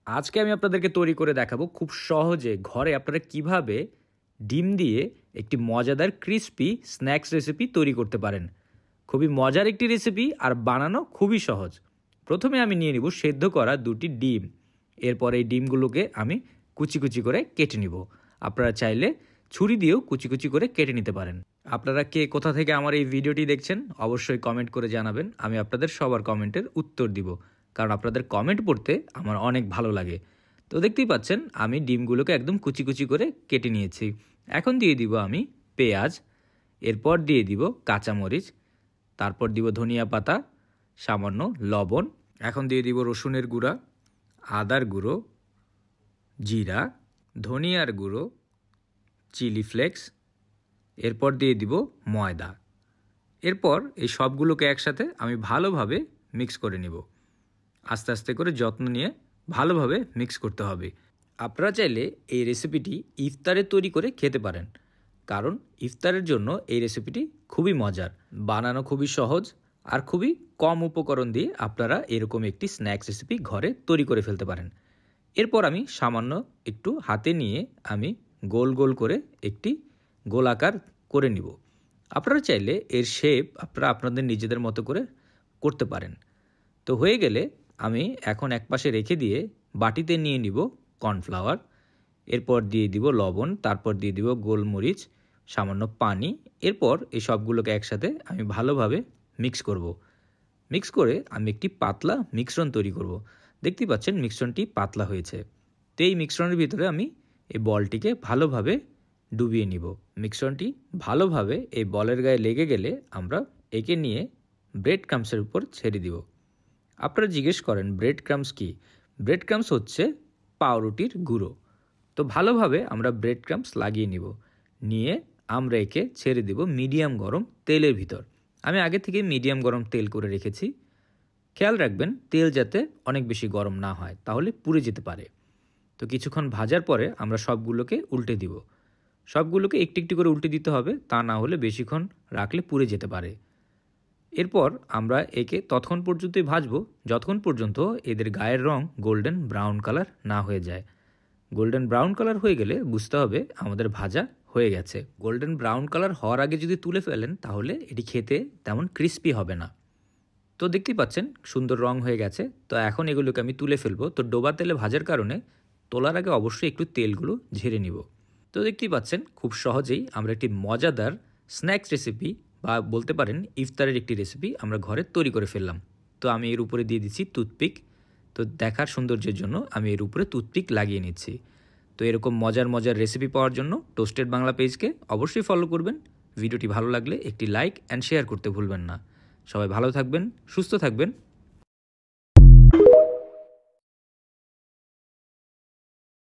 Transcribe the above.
আজকে আমি আপনাদেরকে তৈরি করে দেখাবো খুব সহজে ঘরে আপনারা কিভাবে ডিম দিয়ে একটি মজাদার ক্রিস্পি স্ন্যাক্স রেসিপি তৈরি করতে পারেন। খুবই মজার একটি রেসিপি আর বানানো খুবই সহজ। প্রথমে আমি নিয়ে নিব সেদ্ধ করা 2টি ডিম। এরপর এই ডিমগুলোকে আমি কুচি কুচি করে কেটে নিব। আপনারা চাইলে ছুরি দিয়েও কুচি কুচি করে কেটে নিতে পারেন। আপনারা কে কোথা থেকে আমার এই ভিডিওটি দেখছেন অবশ্যই কমেন্ট করে জানাবেন। আমি আপনাদের সবার কমেন্টের উত্তর দিব, কারণ আপনাদের কমেন্ট পড়তে আমার অনেক ভালো লাগে। তো দেখতেই পাচ্ছেন আমি ডিমগুলোকে একদম কুচি কুচি করে কেটে নিয়েছি। এখন দিয়ে দিব আমি পেঁয়াজ, এরপর দিয়ে দিব কাঁচামরিচ, তারপর দিব ধনিয়া পাতা, সামান্য লবণ, এখন দিয়ে দিব রসুনের গুঁড়া, আদার গুঁড়ো, জিরা, ধনিয়ার গুঁড়ো, চিলি ফ্লেক্স, এরপর দিয়ে দিব ময়দা। এরপর এই সবগুলোকে একসাথে আমি ভালোভাবে মিক্স করে নিব। আস্তে আস্তে করে যত্ন নিয়ে ভালোভাবে মিক্স করতে হবে। আপনারা চাইলে এই রেসিপিটি ইফতারে তৈরি করে খেতে পারেন, কারণ ইফতারের জন্য এই রেসিপিটি খুবই মজার, বানানো খুবই সহজ আর খুবই কম উপকরণ দিয়ে আপনারা এরকম একটি স্ন্যাক্স রেসিপি ঘরে তৈরি করে ফেলতে পারেন। এরপর আমি সামান্য একটু হাতে নিয়ে আমি গোল গোল করে একটি গোলাকার করে নিব। আপনারা চাইলে এর শেপ আপনারা আপনাদের নিজেদের মতো করে করতে পারেন। তো হয়ে গেলে আমি এখন একপাশে রেখে দিয়ে বাটিতে নিয়ে নিব কর্নফ্লাওয়ার, এরপর দিয়ে দিব লবণ, তারপর দিয়ে দিব গোলমরিচ, সামান্য পানি। এরপর এই সবগুলোকে একসাথে আমি ভালোভাবে মিক্স করব। মিক্স করে আমি একটি পাতলা মিশ্রণ তৈরি করব। দেখতেই পাচ্ছেন মিশ্রণটি পাতলা হয়েছে। তো এই মিশ্রণের ভিতরে আমি এই বলটিকে ভালোভাবে ডুবিয়ে নিব। মিশ্রণটি ভালোভাবে এই বলের গায়ে লেগে গেলে আমরা একে নিয়ে ব্রেড ক্রাম্বসের উপর ছেড়ে দিব। আপনারা জিজ্ঞেস করেন ব্রেড ক্রাম্বস কী? ব্রেড ক্রাম্বস হচ্ছে পাউরুটির গুঁড়ো। তো ভালোভাবে আমরা ব্রেড ক্রাম্বস লাগিয়ে নিব, নিয়ে আমরা একে ছেড়ে দেব মিডিয়াম গরম তেলের ভিতর। আমি আগে থেকে মিডিয়াম গরম তেল করে রেখেছি। খেয়াল রাখবেন তেল যাতে অনেক বেশি গরম না হয়, তাহলে পুড়ে যেতে পারে। তো কিছুক্ষণ ভাজার পরে আমরা সবগুলোকে উল্টে দিব। সবগুলোকে একটু একটু করে উল্টে দিতে হবে, তা না হলে বেশিক্ষণ রাখলে পুড়ে যেতে পারে। এরপর আমরা একে ততক্ষণ পর্যন্তই ভাজবো যতক্ষণ পর্যন্ত এদের গায়ের রং গোল্ডেন ব্রাউন কালার না হয়ে যায়। গোল্ডেন ব্রাউন কালার হয়ে গেলে বুঝতে হবে আমাদের ভাজা হয়ে গেছে। গোল্ডেন ব্রাউন কালার হওয়ার আগে যদি তুলে ফেলেন তাহলে এটি খেতে তেমন ক্রিস্পি হবে না। তো দেখতেই পাচ্ছেন সুন্দর রং হয়ে গেছে। তো এখন এগুলোকে আমি তুলে ফেলবো। তো ডোবা তেলে ভাজার কারণে তোলার আগে অবশ্যই একটু তেলগুলো ঝেড়ে নিব। তো দেখতেই পাচ্ছেন খুব সহজেই আমরা একটি মজাদার স্ন্যাক্স রেসিপি বা বলতে পারেন ইফতারের একটি রেসিপি আমরা ঘরে তৈরি করে ফেললাম। তো আমি এর উপরে দিয়ে দিচ্ছি টুথপিক। তো দেখার সৌন্দর্যের জন্য আমি এর উপরে টুথপিক লাগিয়ে নিচ্ছি। তো এরকম মজার মজার রেসিপি পাওয়ার জন্য টোস্টেড বাংলা পেজকে অবশ্যই ফলো করবেন। ভিডিওটি ভালো লাগলে একটি লাইক অ্যান্ড শেয়ার করতে ভুলবেন না। সবাই ভালো থাকবেন, সুস্থ থাকবেন।